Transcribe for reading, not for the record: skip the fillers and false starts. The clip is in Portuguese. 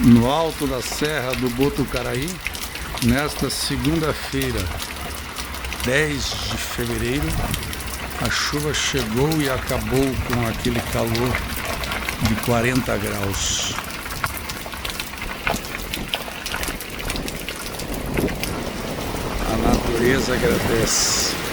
No alto da Serra do Botucaraí, nesta segunda-feira, 10 de fevereiro, a chuva chegou e acabou com aquele calor de 40 graus. A natureza agradece.